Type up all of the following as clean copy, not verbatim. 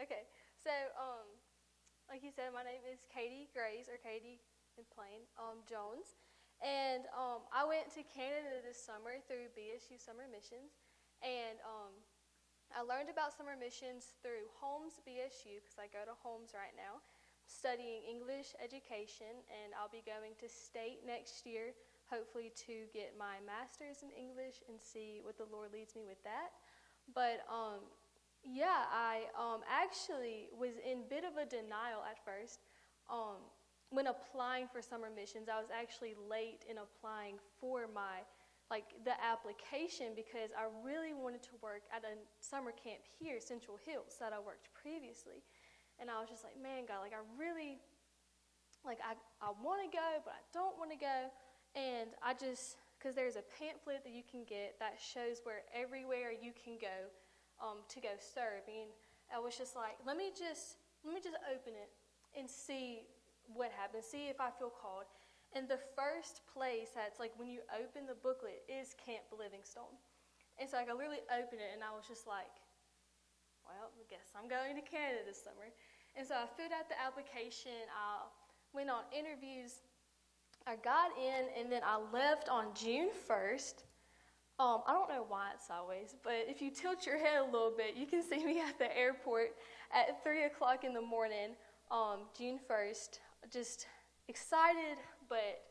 Okay. So, like you said, my name is Katie Grace, or Katie in plain, Jones. And I went to Canada this summer through BSU Summer Missions. And I learned about summer missions through Holmes BSU, because I go to Holmes right now, studying English education. And I'll be going to State next year, hopefully to get my master's in English and see what the Lord leads me with that. But yeah, I actually was in a bit of a denial at first. When applying for summer missions, I was actually late in applying for the application, because I really wanted to work at a summer camp here, Central Hills, that I worked previously. And I was just like, man, God, I really, I want to go, but I don't want to go. And because there's a pamphlet that you can get that shows where everywhere you can go to go serve. And I was just like, let me just open it and see what happens, see if I feel called. And the first place that's when you open the booklet is Camp Livingstone. And so I literally opened it, and I was just like, well, I guess I'm going to Canada this summer. And so I filled out the application, I went on interviews, I got in, and then I left on June 1st. I don't know why it's sideways, but if you tilt your head a little bit, you can see me at the airport at 3 o'clock in the morning, June 1st, just excited, but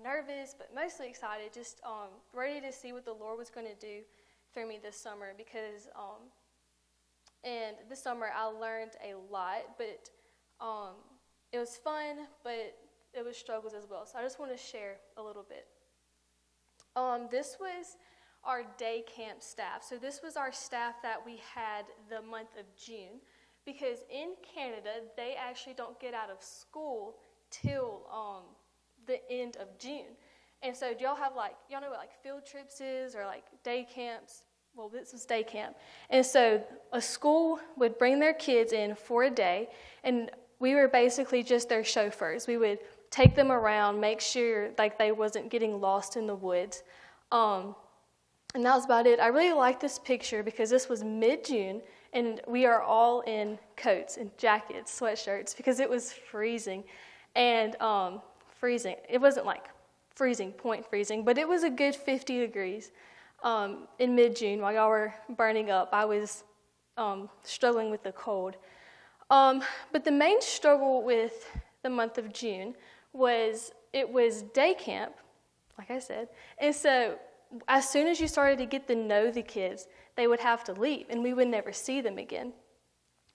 nervous, but mostly excited, just ready to see what the Lord was going to do through me this summer, because and this summer I learned a lot, but it was fun, but it was struggles as well. So I just want to share a little bit. This was our day camp staff. So this was our staff that we had the month of June, because in Canada, they actually don't get out of school till the end of June. And so do y'all have y'all know what field trips is, or day camps? Well, this was day camp. And so a school would bring their kids in for a day, and we were basically just their chauffeurs. We would take them around, make sure they wasn't getting lost in the woods. And that was about it. I really like this picture because this was mid-June, and we are all in coats and jackets, sweatshirts, because it was freezing. And freezing. It wasn't freezing, point freezing, but it was a good 50 degrees in mid-June while y'all were burning up. I was struggling with the cold. But the main struggle with the month of June was it was day camp, like I said. And so as soon as you started to get to know the kids, they would have to leave, and we would never see them again.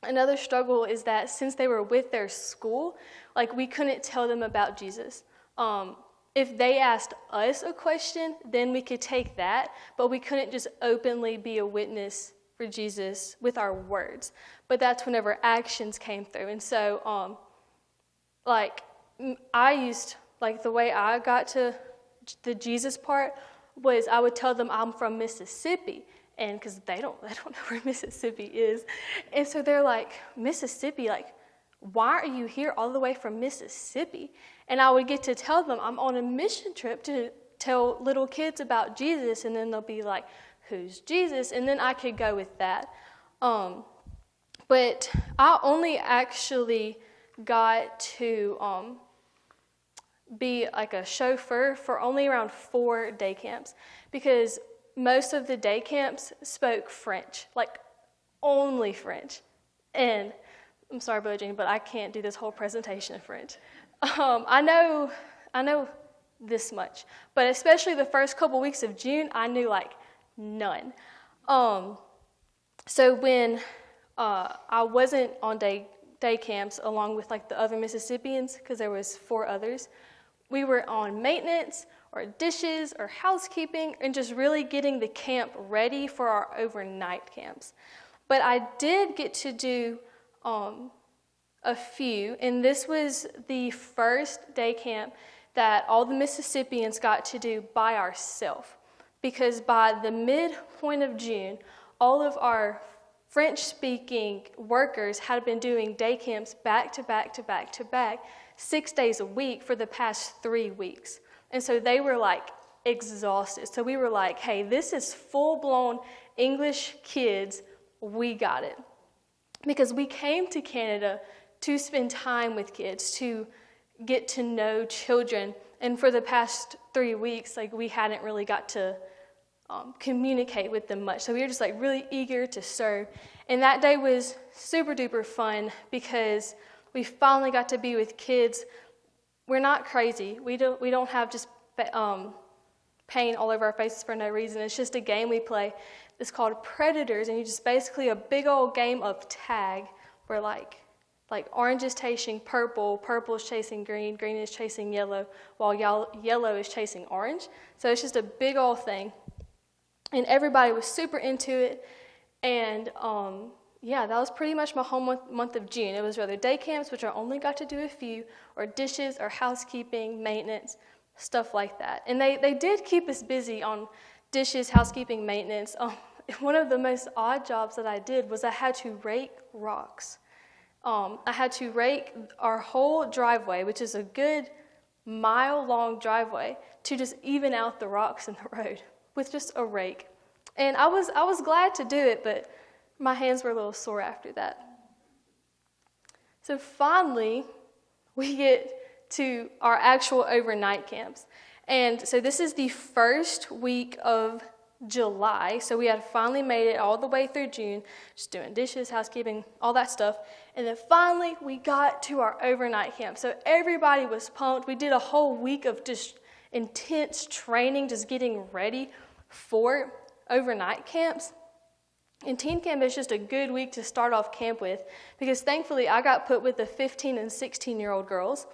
Another struggle is that since they were with their school, we couldn't tell them about Jesus. If they asked us a question, then we could take that, but we couldn't just openly be a witness for Jesus with our words. But that's whenever actions came through. And so, I used, the way I got to the Jesus part was I would tell them I'm from Mississippi. And because they don't know where Mississippi is. And so they're like, Mississippi, why are you here all the way from Mississippi? And I would get to tell them I'm on a mission trip to tell little kids about Jesus, and then they'll be like, who's Jesus? And then I could go with that. But I only actually got to be a chauffeur for only around 4 day camps, because most of the day camps spoke French, only French. And I'm sorry, Brother but I can't do this whole presentation in French. I know this much, but especially the first couple weeks of June, I knew none. So when I wasn't on day camps along with the other Mississippians, because there was 4 others, we were on maintenance or dishes or housekeeping and just really getting the camp ready for our overnight camps. But I did get to do a few, and this was the first day camp that all the Mississippians got to do by ourselves, because by the midpoint of June, all of our French-speaking workers had been doing day camps back to back to back to back, 6 days a week for the past 3 weeks. And so they were exhausted. So we were hey, this is full-blown English kids. We got it. because we came to Canada to spend time with kids, to get to know children. And for the past 3 weeks, like, we hadn't really got to communicate with them much. So we were just like really eager to serve. And that day was super duper fun because we finally got to be with kids. We're not crazy. We don't have just paint all over our faces for no reason. It's just a game we play. It's called Predators, and you just basically a big old game of tag where like orange is chasing purple, purple is chasing green, green is chasing yellow, while yellow is chasing orange. So it's just a big old thing. And everybody was super into it. And that was pretty much my whole month of June. It was either day camps, which I only got to do a few, or dishes, or housekeeping, maintenance, stuff like that. And they did keep us busy on dishes, housekeeping, maintenance. One of the most odd jobs that I did was I had to rake rocks. I had to rake our whole driveway, which is a good mile-long driveway, to just even out the rocks in the road with just a rake. And I was glad to do it, but my hands were a little sore after that. So finally, we get to our actual overnight camps. And so this is the first week of July. So we had finally made it all the way through June, just doing dishes, housekeeping, all that stuff. And then finally, we got to our overnight camp. So everybody was pumped. We did a whole week of just intense training, just getting ready for overnight camps. And teen camp is just a good week to start off camp with, because thankfully I got put with the 15 and 16-year-old girls.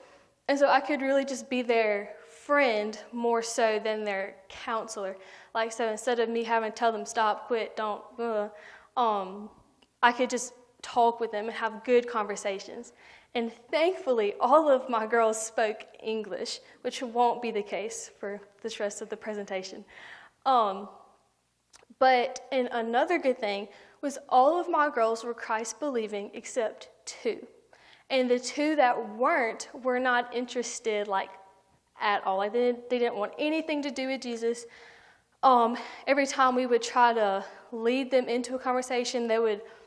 And so I could really just be their friend more so than their counselor. Like, so instead of me having to tell them stop, quit, don't, I could just talk with them and have good conversations. And thankfully, all of my girls spoke English, which won't be the case for the rest of the presentation. But another good thing was all of my girls were Christ-believing except 2. And the 2 that weren't were not interested, like, at all. Like, they didn't want anything to do with Jesus. Every time we would try to lead them into a conversation,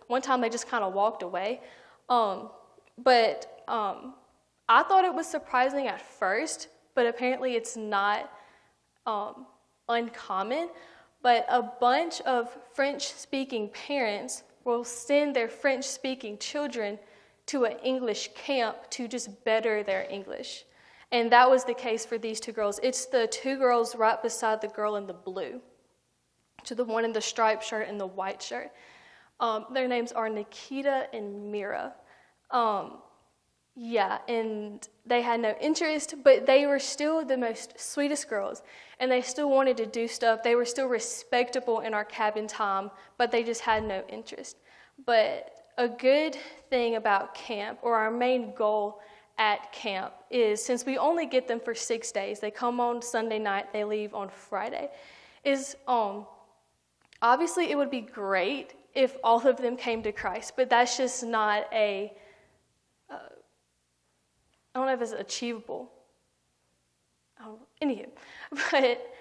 one time they just kind of walked away. But I thought it was surprising at first, but apparently it's not uncommon. But a bunch of French-speaking parents will send their French-speaking children to an English camp to just better their English. And that was the case for these 2 girls. It's the 2 girls right beside the girl in the blue, to the one in the striped shirt and the white shirt. Their names are Nikita and Mira. And they had no interest, but they were still the most sweetest girls. And they still wanted to do stuff. They were still respectable in our cabin time, but they just had no interest. But a good thing about camp, or our main goal at camp, is since we only get them for 6 days, they come on Sunday night, they leave on Friday, is obviously it would be great if all of them came to Christ, but that's just not I don't know if it's achievable. Anywho, but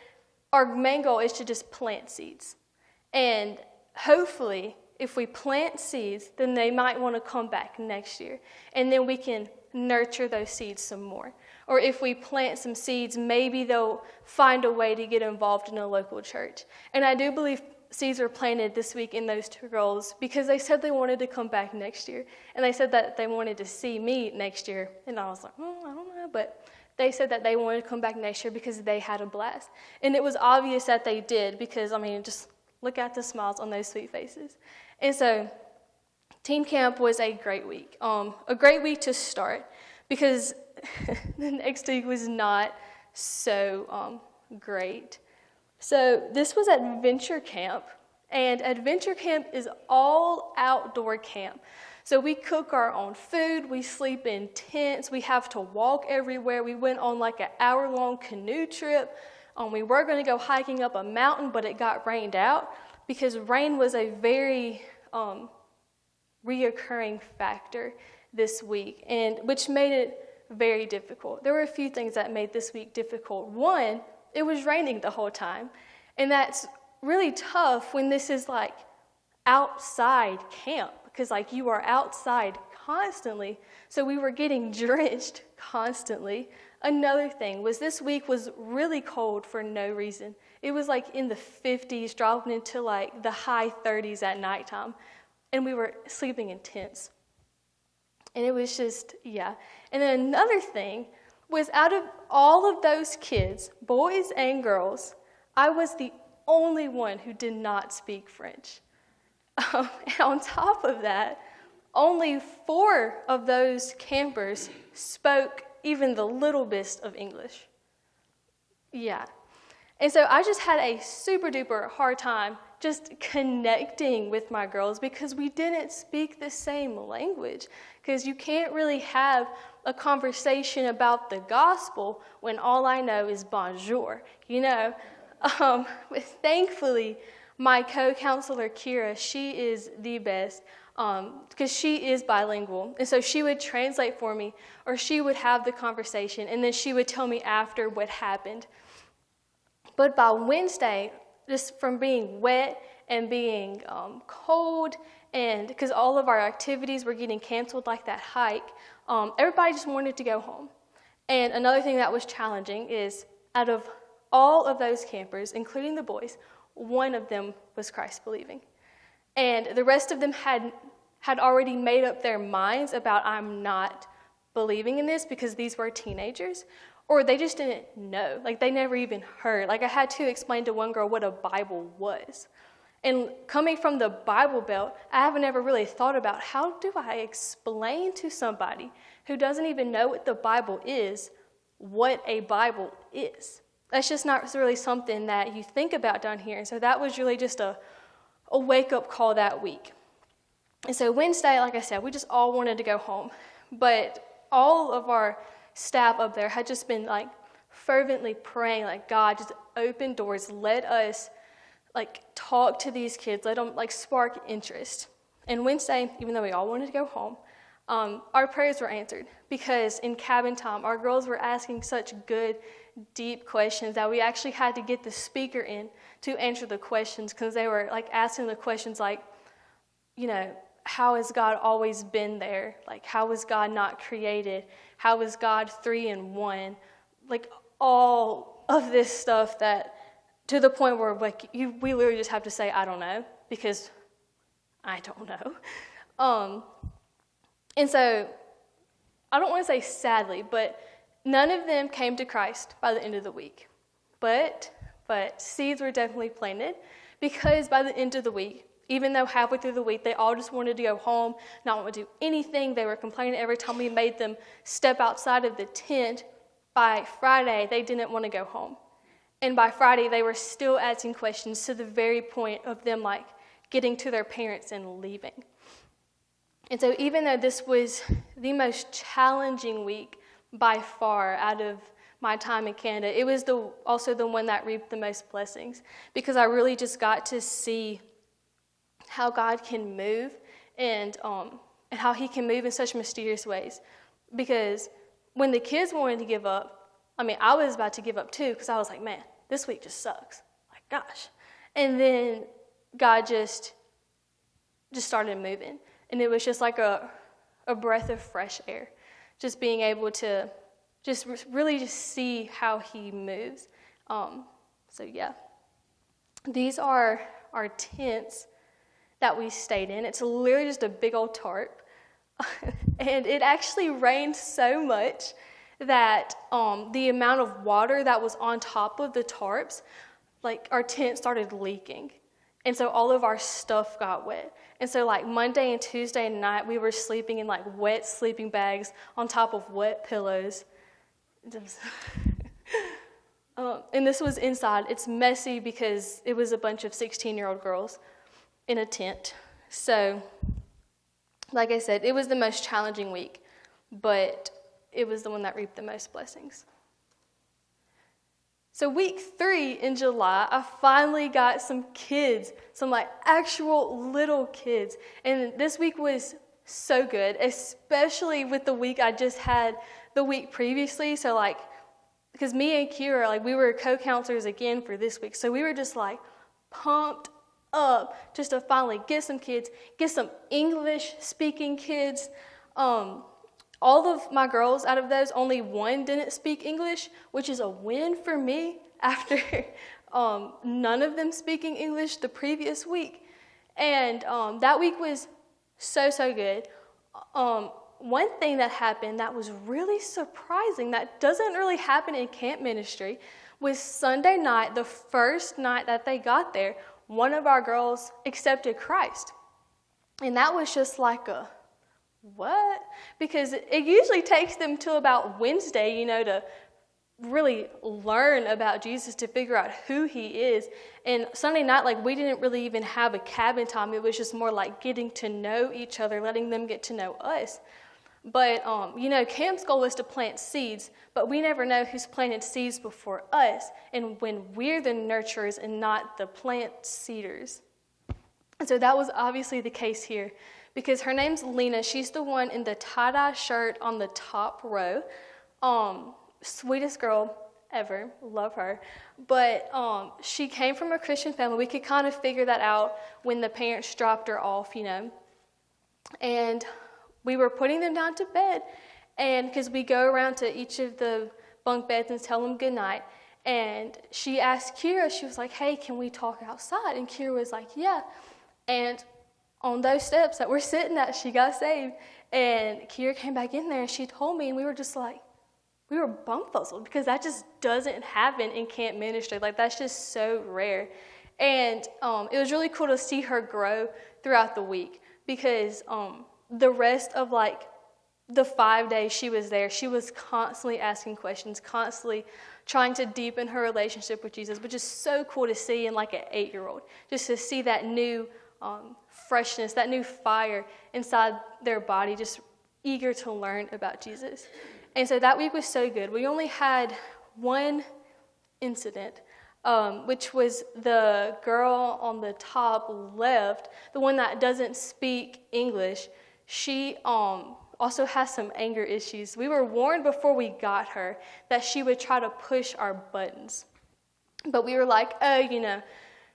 our main goal is to just plant seeds. And hopefully, if we plant seeds, then they might want to come back next year. And then we can nurture those seeds some more. Or if we plant some seeds, maybe they'll find a way to get involved in a local church. And I do believe seeds were planted this week in those 2 girls because they said they wanted to come back next year. And they said that they wanted to see me next year. And I was like, I don't know. But they said that they wanted to come back next year because they had a blast. And it was obvious that they did because, just look at the smiles on those sweet faces. And so teen camp was a great week. A great week to start because the next week was not so great. So this was Adventure Camp, and Adventure Camp is all outdoor camp. So we cook our own food, we sleep in tents, we have to walk everywhere. We went on like an hour-long canoe trip. We were going to go hiking up a mountain, but it got rained out because rain was a very reoccurring factor this week, and which made it very difficult. There were a few things that made this week difficult. One, it was raining the whole time, and that's really tough when this is like outside camp because like you are outside constantly. So we were getting drenched constantly. Another thing was this week was really cold for no reason. It was like in the 50s, dropping into like the high 30s at nighttime. And we were sleeping in tents. And it was just, yeah. And then another thing was out of all of those kids, boys and girls, I was the only one who did not speak French. And on top of that, only 4 of those campers spoke even the little bit of English. Yeah. And so I just had a super duper hard time just connecting with my girls because we didn't speak the same language. Because you can't really have a conversation about the gospel when all I know is bonjour, you know. But thankfully, my co-counselor, Kira, she is the best because she is bilingual. And so she would translate for me, or she would have the conversation, and then she would tell me after what happened. But by Wednesday, just from being wet and being cold, and because all of our activities were getting canceled, like that hike, everybody just wanted to go home. And another thing that was challenging is out of all of those campers, including the boys, one of them was Christ-believing. And the rest of them had already made up their minds about I'm not believing in this because these were teenagers, or they just didn't know. Like, they never even heard. Like, I had to explain to one girl what a Bible was. And coming from the Bible Belt, I haven't ever really thought about how do I explain to somebody who doesn't even know what the Bible is, what a Bible is. That's just not really something that you think about down here. And so that was really just a wake-up call that week. And so Wednesday, like I said, we just all wanted to go home. But all of our staff up there had just been like fervently praying, like, God, just open doors, let us like talk to these kids, let them like spark interest. And Wednesday, even though we all wanted to go home, our prayers were answered because in cabin time, our girls were asking such good, deep questions that we actually had to get the speaker in to answer the questions because they were like asking the questions like, you know, how has God always been there? Like, how was God not created? How is God 3 in 1? Like, all of this stuff that, to the point where, like, we literally just have to say, I don't know, because I don't know. And so, I don't want to say sadly, but none of them came to Christ by the end of the week. But seeds were definitely planted, because by the end of the week, even though halfway through the week they all just wanted to go home, not want to do anything, they were complaining every time we made them step outside of the tent, by Friday they didn't want to go home. And by Friday they were still asking questions to the very point of them like getting to their parents and leaving. And so even though this was the most challenging week by far out of my time in Canada, it was also the one that reaped the most blessings, because I really just got to see how God can move and how he can move in such mysterious ways. Because when the kids wanted to give up, I mean, I was about to give up too, because I was like, man, this week just sucks. Like, gosh. And then God just started moving. And it was just like a breath of fresh air. Just being able to just really just see how he moves. So yeah. These are our tents that we stayed in. It's literally just a big old tarp. And it actually rained so much that the amount of water that was on top of the tarps, like our tent started leaking. And so all of our stuff got wet. And so like Monday and Tuesday night, we were sleeping in like wet sleeping bags on top of wet pillows. And this was inside. It's messy because it was a bunch of 16-year-old girls in a tent. So, like I said, it was the most challenging week, but it was the one that reaped the most blessings. So week 3 in July, I finally got some kids, some like actual little kids. And this week was so good, especially with the week I just had the week previously. So like, because me and Kira, like we were co-counselors again for this week. So we were just like pumped up just to finally get some kids, get some English-speaking kids. All of my girls, out of those, only one didn't speak English, which is a win for me after none of them speaking English the previous week. And that week was so good. One thing that happened that was really surprising, that doesn't really happen in camp ministry, was Sunday night, the first night that they got there, one of our girls accepted Christ. And that was just like a, what? Because it usually takes them till about Wednesday, to really learn about Jesus, to figure out who he is. And Sunday night, we didn't really even have a cabin time. It was just more like getting to know each other, letting them get to know us. But, camp's goal is to plant seeds, but we never know who's planted seeds before us, and when we're the nurturers and not the plant seeders. And so that was obviously the case here, because her name's Lena. She's the one in the tie-dye shirt on the top row. Sweetest girl ever. Love her. But she came from a Christian family. We could kind of figure that out when the parents dropped her off, And we were putting them down to bed, and because we go around to each of the bunk beds and tell them goodnight. And she asked Kira, she was like, hey, can we talk outside? And Kira was like, yeah. And on those steps that we're sitting at, she got saved. And Kira came back in there, and she told me, and we were just like, we were bumfuzzled, because that just doesn't happen in camp ministry. That's just so rare. And it was really cool to see her grow throughout the week, because the rest of the 5 days she was there, she was constantly asking questions, constantly trying to deepen her relationship with Jesus, which is so cool to see in an 8-year-old, just to see that new freshness, that new fire inside their body, just eager to learn about Jesus. And so that week was so good. We only had one incident, which was the girl on the top left, the one that doesn't speak English. She also has some anger issues. We were warned before we got her that she would try to push our buttons. But we were like, oh,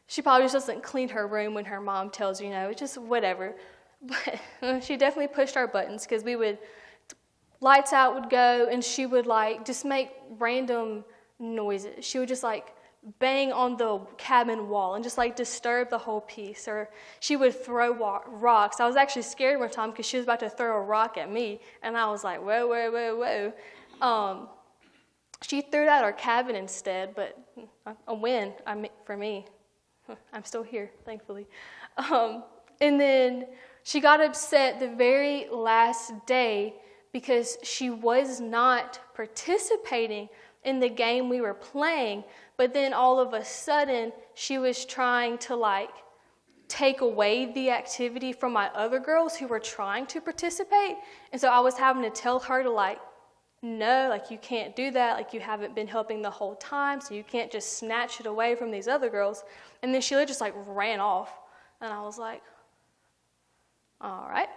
she probably just doesn't clean her room when her mom tells her, just whatever. But she definitely pushed our buttons, because lights out would go, and she would just make random noises. She would just bang on the cabin wall and just disturb the whole piece. Or she would throw rocks. I was actually scared one time because she was about to throw a rock at me, and I was like, whoa. She threw it at our cabin instead, but a win for me. I'm still here, thankfully. And then she got upset the very last day because she was not participating in the game we were playing. But then all of a sudden, she was trying to take away the activity from my other girls who were trying to participate. And so I was having to tell her to no, you can't do that. You haven't been helping the whole time, so you can't just snatch it away from these other girls. And then she just ran off. And I was like, all right.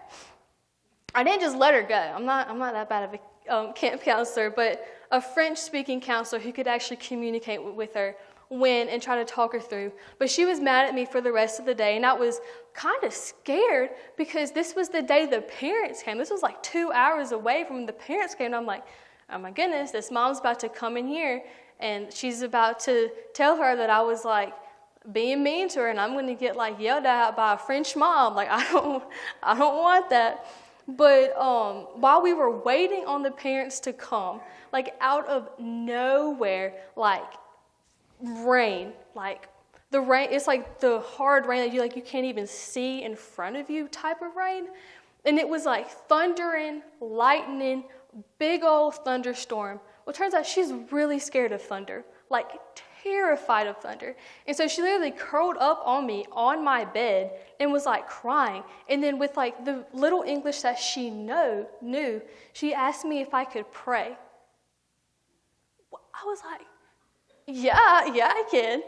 I didn't just let her go. I'm not that bad of a camp counselor, but a French-speaking counselor who could actually communicate with her went and try to talk her through. But she was mad at me for the rest of the day, and I was kind of scared because this was the day the parents came. This was 2 hours away from the parents came, and I'm like, oh my goodness, this mom's about to come in here, and she's about to tell her that I was being mean to her, and I'm going to get yelled at by a French mom. I don't want that. But while we were waiting on the parents to come, out of nowhere, rain, the rain, it's the hard rain that you can't even see in front of you type of rain. And it was thundering, lightning, big old thunderstorm. Well, it turns out she's really scared of thunder, terrified of thunder. And so she literally curled up on me on my bed and was crying. And then with the little English that she knew, she asked me if I could pray. I was like, yeah, I can.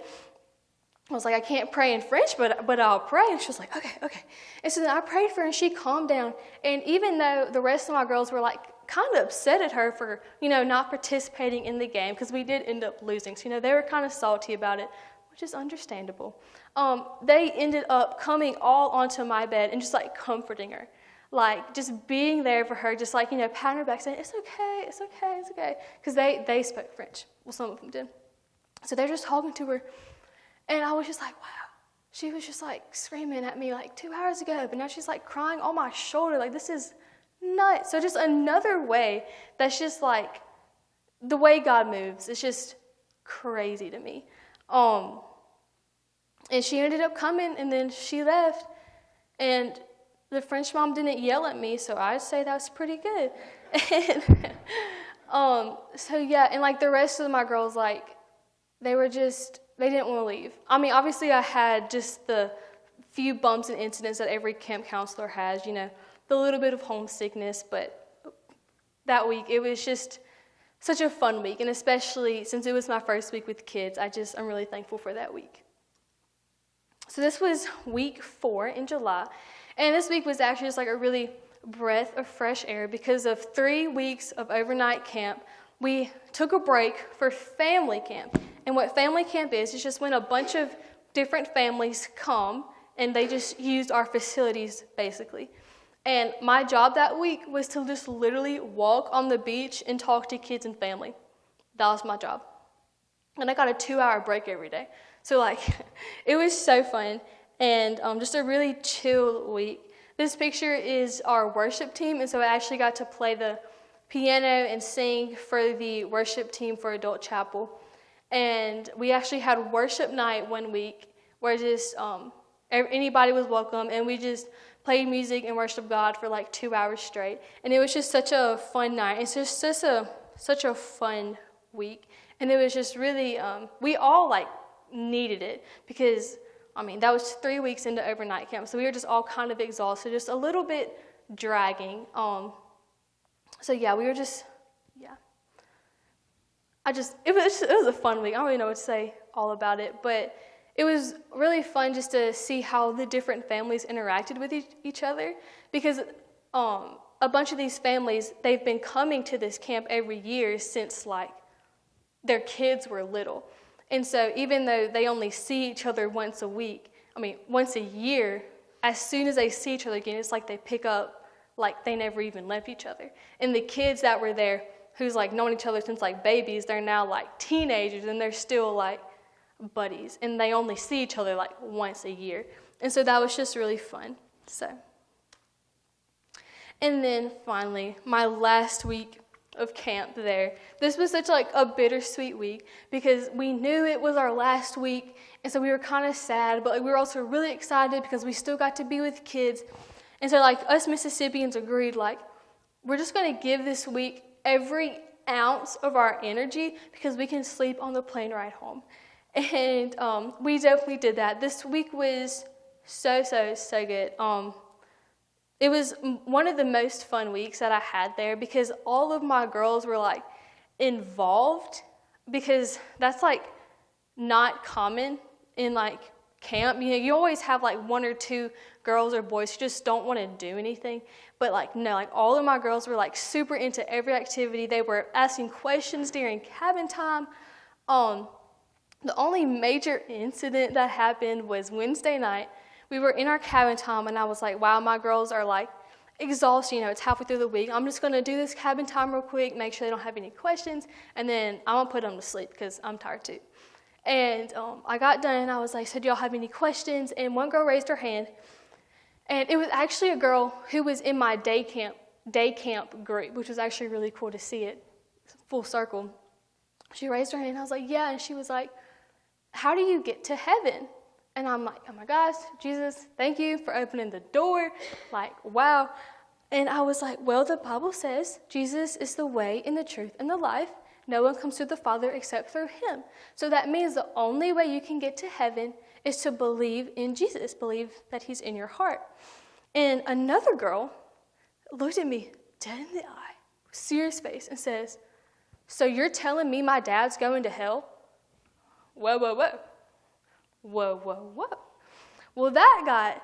I was like, I can't pray in French, but I'll pray. And she was like, okay. And so then I prayed for her, and she calmed down. And even though the rest of my girls were kind of upset at her for, not participating in the game, because we did end up losing. So, they were kind of salty about it. which is understandable. They ended up coming all onto my bed and just like comforting her. Like just being there for her, just like, patting her back saying, it's okay, it's okay, it's okay. Because they spoke French. Well, some of them did. So they're just talking to her. And I was just like, wow. She was just like screaming at me like 2 hours ago, but now she's like crying on my shoulder. Like this is nuts. So just another way that's just like the way God moves. It's just crazy to me. And she ended up coming and then she left. And the French mom didn't yell at me, so I'd say that's pretty good. And, so yeah, and like the rest of my girls, like they didn't want to leave. I mean, obviously I had just the few bumps and incidents that every camp counselor has, the little bit of homesickness, but that week it was just such a fun week, and especially since it was my first week with kids, I'm really thankful for that week. So this was week 4 in July, and this week was actually just like a really breath of fresh air because of 3 weeks of overnight camp. We took a break for family camp. And what family camp is just when a bunch of different families come and they just used our facilities basically. And my job that week was to just literally walk on the beach and talk to kids and family. That was my job. And I got a 2-hour break every day. So like, it was so fun and just a really chill week. This picture is our worship team, and so I actually got to play the piano and sing for the worship team for Adult Chapel. And we actually had worship night one week where just anybody was welcome, and we just played music and worshiped God for like 2 hours straight. And it was just such a fun night. It's just such a fun week. And it was just really, we all like needed it because, that was 3 weeks into overnight camp. So we were just all kind of exhausted, just a little bit dragging. So yeah, we were just, it was a fun week. I don't really know what to say all about it, but it was really fun just to see how the different families interacted with each other because a bunch of these families, they've been coming to this camp every year since like their kids were little. And so even though they only see each other once a year, as soon as they see each other again, it's like they pick up like they never even left each other. And the kids that were there who's like known each other since like babies, they're now like teenagers and they're still like buddies. And they only see each other like once a year. And so that was just really fun. So, and then finally, my last week of camp there. This was such like a bittersweet week because we knew it was our last week, and so we were kind of sad, but like, we were also really excited because we still got to be with kids. And so like us Mississippians agreed like we're just going to give this week every ounce of our energy because we can sleep on the plane ride home. And we definitely did that. This week was so good. It was one of the most fun weeks that I had there because all of my girls were like involved because that's like not common in like camp. You always have like 1 or 2 girls or boys who just don't want to do anything. But like, no, like all of my girls were like super into every activity. They were asking questions during cabin time. The only major incident that happened was Wednesday night. We were in our cabin time, and I was like, wow, my girls are like exhausted. It's halfway through the week. I'm just going to do this cabin time real quick, make sure they don't have any questions, and then I'm going to put them to sleep because I'm tired too. And I got done, and I was like, so do y'all have any questions? And one girl raised her hand, and it was actually a girl who was in my day camp group, which was actually really cool to see it full circle. She raised her hand, and I was like, yeah, and she was like, how do you get to heaven? And I'm like, oh my gosh, Jesus, thank you for opening the door. Like, wow. And I was like, well, the Bible says Jesus is the way and the truth and the life. No one comes to the Father except through him. So that means the only way you can get to heaven is to believe in Jesus, believe that he's in your heart. And another girl looked at me dead in the eye, serious face, and says, so you're telling me my dad's going to hell? Whoa, whoa, whoa. Whoa, whoa, whoa. Well, that got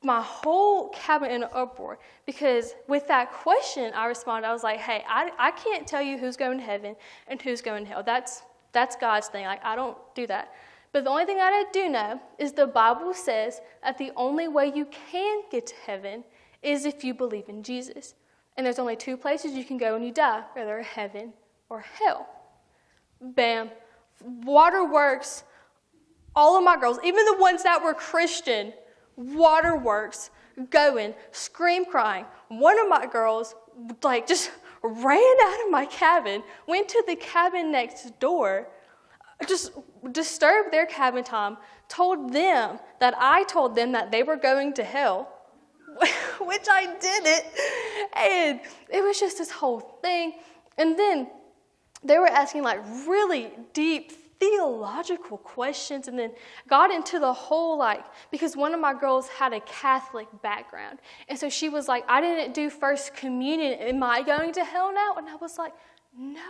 my whole cabin in an uproar because with that question, I responded, I was like, hey, I can't tell you who's going to heaven and who's going to hell. That's God's thing. Like, I don't do that. But the only thing that I do know is the Bible says that the only way you can get to heaven is if you believe in Jesus. And there's only two places you can go when you die, either heaven or hell. Bam. Waterworks. All of my girls, even the ones that were Christian, waterworks, going, scream crying. One of my girls, just ran out of my cabin, went to the cabin next door, just disturbed their cabin time, told them that I told them that they were going to hell, which I didn't. And it was just this whole thing. And then they were asking really deep theological questions, and then got into the whole because one of my girls had a Catholic background, and so she was like, I didn't do first communion, am I going to hell now? And I was like, no.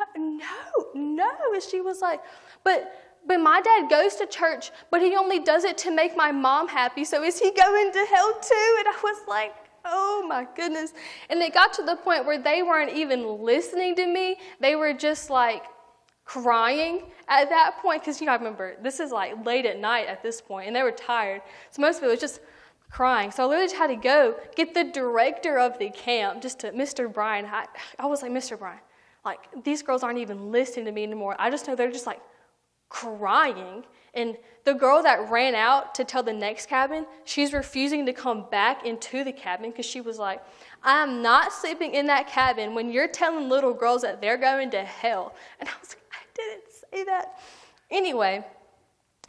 And she was like, but my dad goes to church, but he only does it to make my mom happy, so is he going to hell too? And I was like, oh my goodness. And it got to the point where they weren't even listening to me. They were just crying at that point, because you gotta remember, this is late at night at this point, and they were tired, so most of it was just crying. So I literally just had to go get the director of the camp, just to Mr. Brian. I was like, Mr. Brian, these girls aren't even listening to me anymore. I just know they're just crying. And the girl that ran out to tell the next cabin, she's refusing to come back into the cabin because she was like, I'm not sleeping in that cabin when you're telling little girls that they're going to hell. And I was like, I didn't say that. Anyway,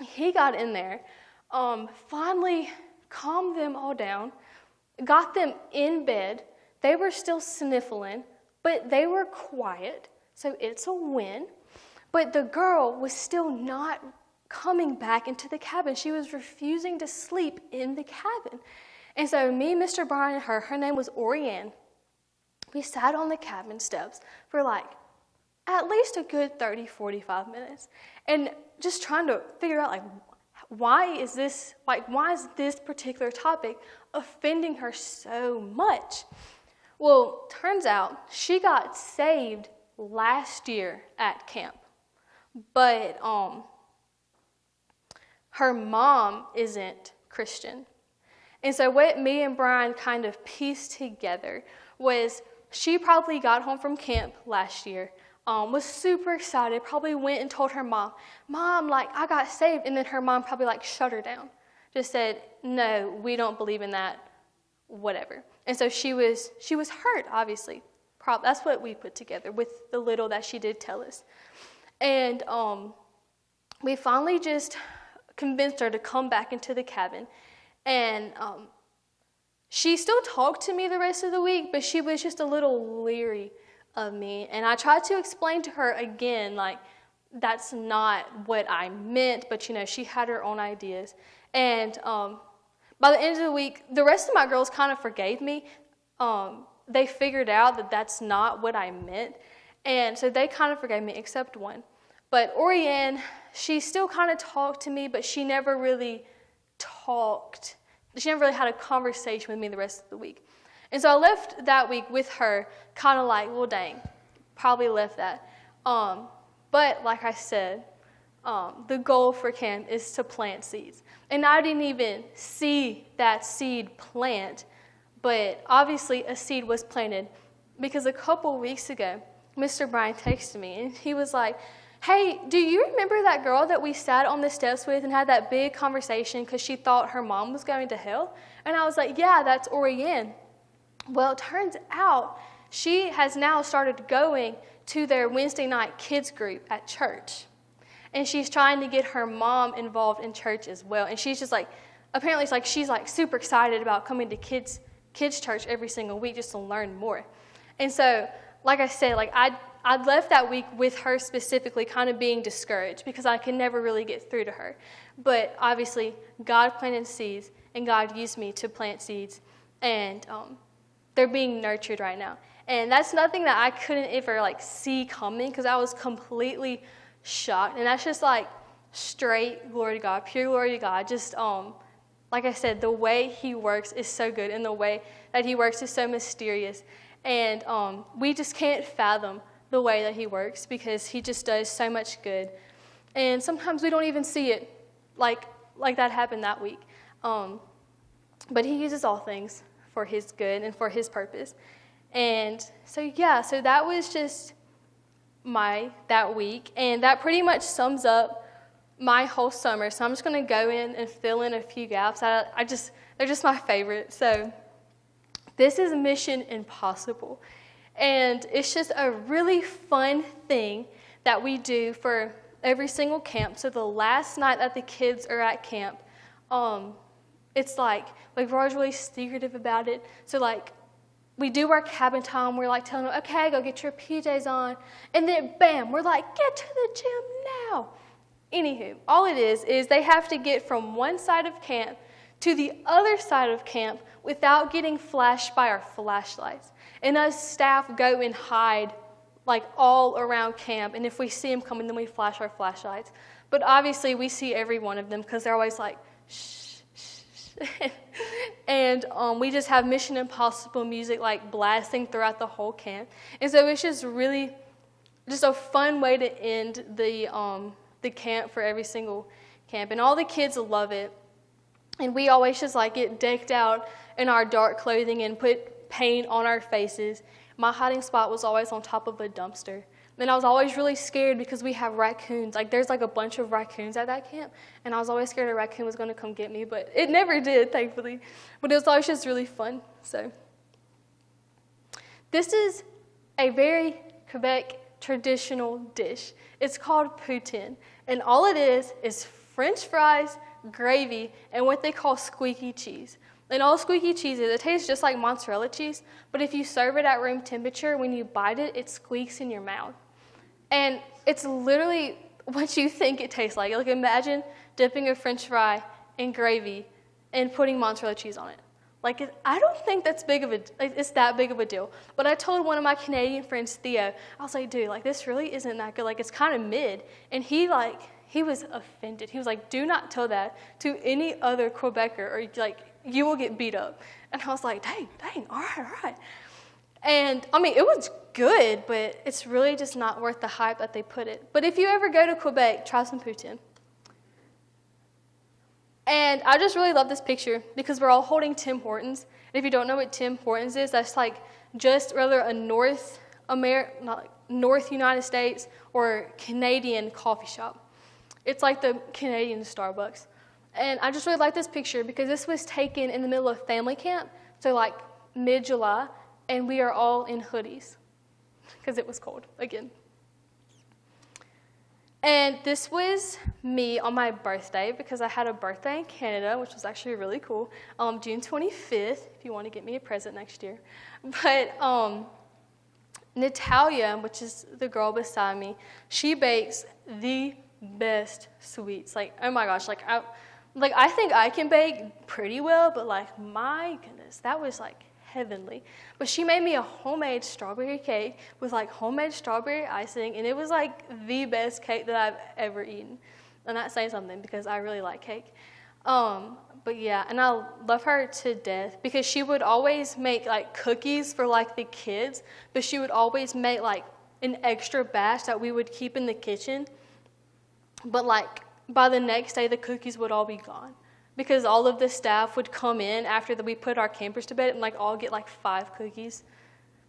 he got in there, finally calmed them all down, got them in bed. They were still sniffling, but they were quiet, so it's a win. But the girl was still not coming back into the cabin. She was refusing to sleep in the cabin. And so me, Mr. Brian, and her name was Orianne, we sat on the cabin steps for at least a good 30, 45 minutes. And just trying to figure out why is this particular topic offending her so much? Well, turns out she got saved last year at camp. But her mom isn't Christian. And so what me and Brian kind of pieced together was she probably got home from camp last year, was super excited, probably went and told her mom, I got saved. And then her mom probably shut her down, just said, no, we don't believe in that, whatever. And so she was hurt, obviously. That's what we put together with the little that she did tell us. And we finally just convinced her to come back into the cabin. And she still talked to me the rest of the week, but she was just a little leery of me. And I tried to explain to her again, that's not what I meant, but she had her own ideas. And by the end of the week, the rest of my girls kind of forgave me. They figured out that that's not what I meant. And so they kind of forgave me, except one. But Orianne, she still kind of talked to me, but she never really talked. She never really had a conversation with me the rest of the week. And so I left that week with her, kind of well, dang, probably left that. But like I said, the goal for camp is to plant seeds. And I didn't even see that seed plant, but obviously a seed was planted, because a couple weeks ago, Mr. Brian texted me, and he was like, hey, do you remember that girl that we sat on the steps with and had that big conversation because she thought her mom was going to hell? And I was like, yeah, that's Orianne. Well, it turns out she has now started going to their Wednesday night kids group at church. And she's trying to get her mom involved in church as well. And she's just apparently it's she's super excited about coming to kids church every single week just to learn more. And so, like I said, I left that week with her specifically kind of being discouraged because I could never really get through to her. But obviously, God planted seeds, and God used me to plant seeds. And they're being nurtured right now. And that's nothing that I couldn't ever see coming, because I was completely shocked. And that's just straight glory to God, pure glory to God. Just like I said, the way He works is so good, and the way that He works is so mysterious. And we just can't fathom the way that He works, because He just does so much good. And sometimes we don't even see it. like that happened that week. But he uses all things for his good and for his purpose. And so that was just that week, and that pretty much sums up my whole summer. So I'm just going to go in and fill in a few gaps. They're just my favorite. So this is Mission Impossible, and it's just a really fun thing that we do for every single camp. So the last night that the kids are at camp, it's like we're always really secretive about it. So we do our cabin time. We're telling them, okay, go get your PJs on. And then, bam, we're like, get to the gym now. Anywho, all it is they have to get from one side of camp to the other side of camp without getting flashed by our flashlights. And us staff go and hide all around camp. And if we see them coming, then we flash our flashlights. But obviously, we see every one of them because they're always like, shh. And we just have Mission Impossible music blasting throughout the whole camp. And so it's just really just a fun way to end the camp for every single camp. And all the kids love it. And we always just get decked out in our dark clothing and put paint on our faces. My hiding spot was always on top of a dumpster. And I was always really scared because we have raccoons. There's a bunch of raccoons at that camp. And I was always scared a raccoon was going to come get me. But it never did, thankfully. But it was always just really fun. So this is a very Quebec traditional dish. It's called poutine. And all it is French fries, gravy, and what they call squeaky cheese. And all squeaky cheese is, it tastes just like mozzarella cheese. But if you serve it at room temperature, when you bite it, it squeaks in your mouth. And it's literally what you think it tastes like. Imagine dipping a French fry in gravy and putting mozzarella cheese on it. I don't think it's that big of a deal. But I told one of my Canadian friends, Theo, I was like, dude, this really isn't that good. It's kind of mid. And he was offended. He was like, do not tell that to any other Quebecer, or you will get beat up. And I was like, dang, all right. And it was good, but it's really just not worth the hype that they put it. But if you ever go to Quebec, try some poutine. And I just really love this picture because we're all holding Tim Hortons. And if you don't know what Tim Hortons is, that's just rather a North United States or Canadian coffee shop. It's like the Canadian Starbucks. And I just really like this picture because this was taken in the middle of family camp, so mid-July, and we are all in hoodies because it was cold again. And this was me on my birthday because I had a birthday in Canada, which was actually really cool, June 25th, if you want to get me a present next year. But Natalia, which is the girl beside me, she bakes the best sweets. Oh my gosh, I think I can bake pretty well, but my goodness, that was heavenly. But she made me a homemade strawberry cake with homemade strawberry icing, and it was the best cake that I've ever eaten. I'm not saying something because I really like cake. But yeah, and I love her to death because she would always make cookies for the kids, but she would always make an extra batch that we would keep in the kitchen. But by the next day, the cookies would all be gone because all of the staff would come in after we put our campers to bed and all get 5 cookies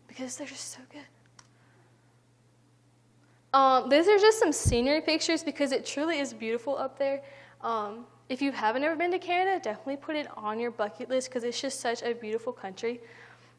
because they're just so good. These are just some scenery pictures because it truly is beautiful up there. If you haven't ever been to Canada, definitely put it on your bucket list because it's just such a beautiful country.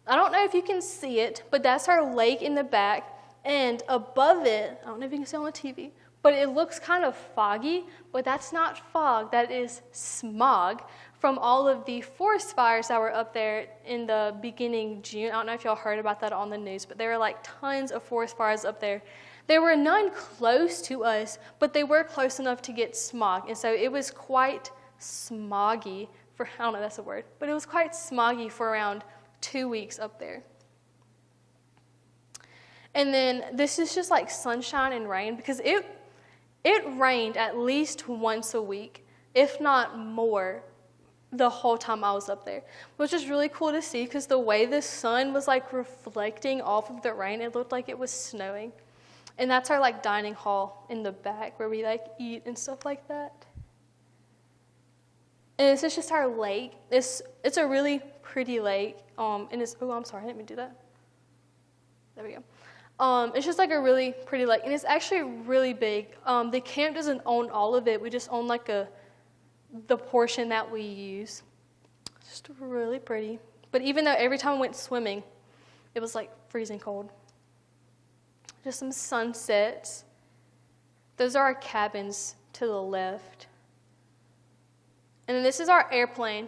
I don't know if you can see it, but that's our lake in the back, and above it, I don't know if you can see on the TV, but it looks kind of foggy, but that's not fog, that is smog from all of the forest fires that were up there in the beginning June. I don't know if y'all heard about that on the news, but there were tons of forest fires up there. There were none close to us, but they were close enough to get smog, and so it was quite smoggy for, I don't know if that's a word, but it was quite smoggy for around 2 weeks up there. And then this is just sunshine and rain because it rained at least once a week, if not more, the whole time I was up there, which is really cool to see because the way the sun was reflecting off of the rain, it looked like it was snowing. And that's our dining hall in the back where we eat and stuff like that. And this is just our lake. It's a really pretty lake. And it's, oh, I'm sorry, I didn't mean to do that. There we go. It's just like a really pretty lake, and it's actually really big. The camp doesn't own all of it. We just own like the portion that we use. It's just really pretty. But even though every time I went swimming, it was like freezing cold. Just some sunsets. Those are our cabins to the left. And then this is our airplane.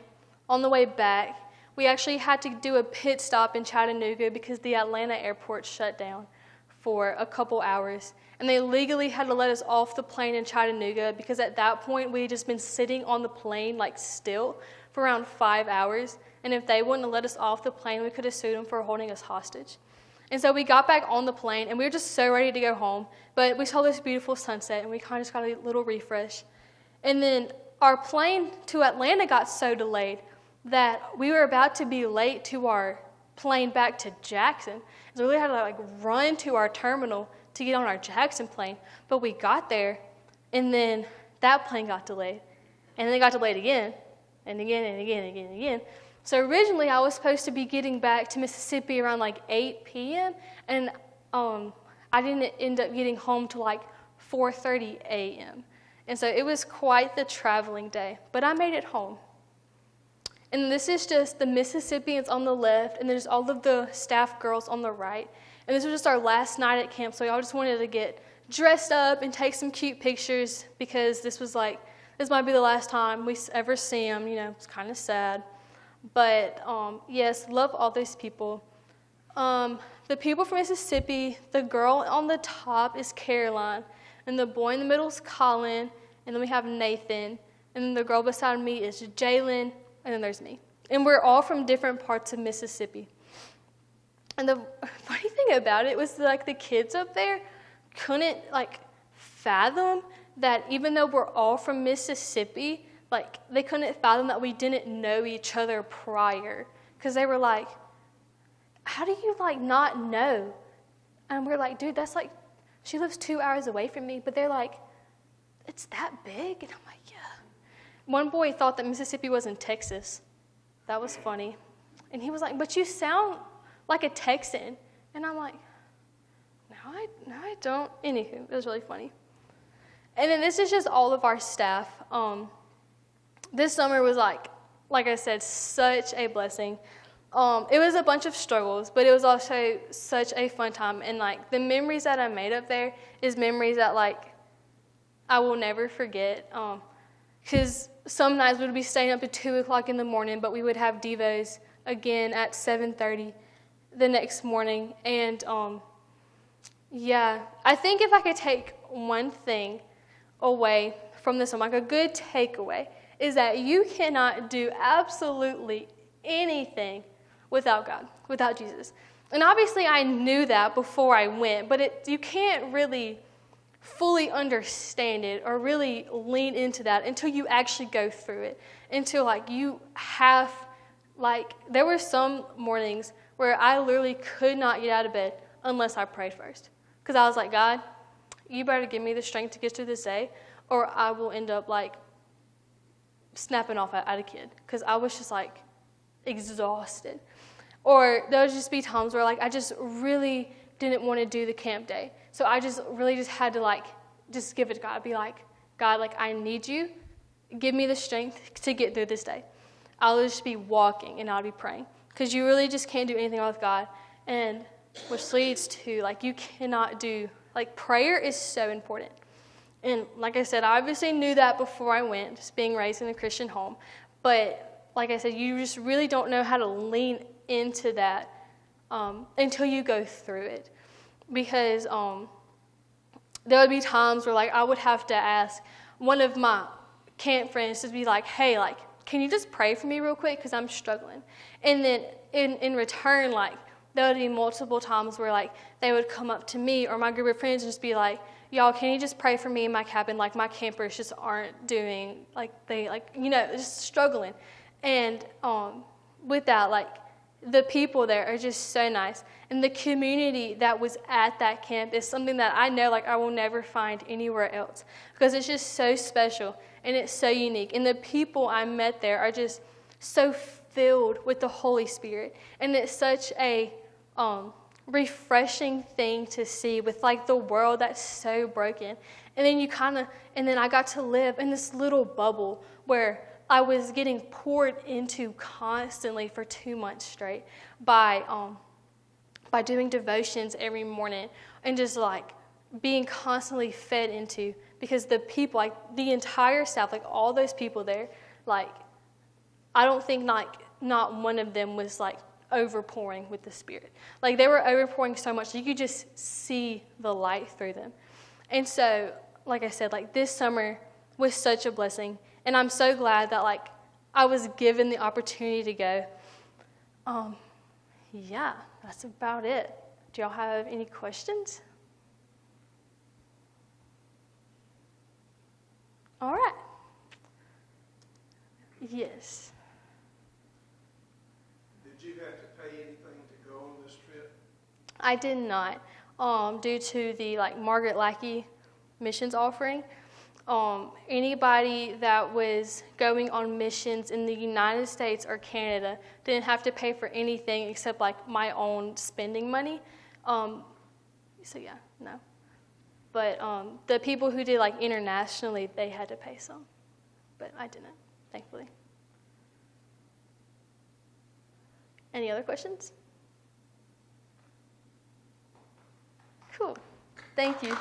On the way back, we actually had to do a pit stop in Chattanooga because the Atlanta airport shut down for a couple hours. And they legally had to let us off the plane in Chattanooga because at that point we had just been sitting on the plane like still for around 5 hours. And if they wouldn't have let us off the plane, we could have sued them for holding us hostage. And so we got back on the plane, and we were just so ready to go home. But we saw this beautiful sunset, and we kind of just got a little refresh. And then our plane to Atlanta got so delayed that we were about to be late to our plane back to Jackson. So we really had to like run to our terminal to get on our Jackson plane. But we got there, and then that plane got delayed. And then it got delayed again, and again, and again, and again, and again. So originally I was supposed to be getting back to Mississippi around like 8 p.m. And I didn't end up getting home till like 4:30 a.m. And so it was quite the traveling day, but I made it home. And this is just the Mississippians on the left, and there's all of the staff girls on the right. And this was just our last night at camp, so y'all just wanted to get dressed up and take some cute pictures because this might be the last time we ever see them. You know, it's kind of sad. But yes, love all those people. The people from Mississippi, the girl on the top is Caroline, and the boy in the middle is Colin, and then we have Nathan, and then the girl beside me is Jalen, and then there's me. And we're all from different parts of Mississippi. And the funny thing about it was like the kids up there couldn't like fathom that even though we're all from Mississippi, like they couldn't fathom that we didn't know each other prior. Because they were like, how do you like not know? And we're like, dude, that's like, she lives 2 hours away from me. But they're like, it's that big? And I'm like, yeah. One boy thought that Mississippi was in Texas. That was funny. And he was like, but you sound like a Texan. And I'm like, no, I don't. Anywho, it was really funny. And then this is just all of our staff. This summer was like I said, such a blessing. It was a bunch of struggles, but it was also such a fun time. And like the memories that I made up there is memories that like I will never forget. Because some nights we'd be staying up to 2 o'clock in the morning, but we would have devos again at 7:30 the next morning. And yeah, I think if I could take one thing away from this, like a good takeaway, is that you cannot do absolutely anything without God, without Jesus. And obviously I knew that before I went, but you can't really fully understand it or really lean into that until you actually go through it, until like you have, like there were some mornings where I literally could not get out of bed unless I prayed first. Because I was like, God, you better give me the strength to get through this day, or I will end up like snapping off at a kid, because I was just like exhausted. Or there would just be times where like I just really didn't want to do the camp day, so I just really just had to like just give it to God, be like, God, like I need you, give me the strength to get through this day. I'll just be walking and I'll be praying, because you really just can't do anything with God. And which leads to like you cannot do, like prayer is so important. And like I said, I obviously knew that before I went, just being raised in a Christian home. But like I said, you just really don't know how to lean into that until you go through it. Because there would be times where like I would have to ask one of my camp friends to be like, hey, like, can you just pray for me real quick, because I'm struggling. And then in return, like there would be multiple times where like they would come up to me or my group of friends and just be like, y'all, can you just pray for me in my cabin? Like my campers just aren't doing, like they like, you know, just struggling. And with that, like the people there are just so nice. And the community that was at that camp is something that I know, like, I will never find anywhere else, because it's just so special and it's so unique. And the people I met there are just so filled with the Holy Spirit. And it's such a refreshing thing to see with, like, the world that's so broken. And then I got to live in this little bubble where I was getting poured into constantly for 2 months straight by doing devotions every morning and just, like, being constantly fed into, because the people, like, the entire staff, like, all those people there, like, I don't think, like, not one of them was, like, overpouring with the Spirit. Like, they were overpouring so much, you could just see the light through them. And so, like I said, like, this summer was such a blessing. And I'm so glad that, like, I was given the opportunity to go. Yeah, that's about it. Do y'all have any questions? All right. Yes. Did you have to pay anything to go on this trip? I did not, due to the, like, Margaret Lackey missions offering. Anybody that was going on missions in the United States or Canada didn't have to pay for anything except, like, my own spending money. So yeah, no. But the people who did, like, internationally, they had to pay some, but I didn't, thankfully. Any other questions? Cool. Thank you.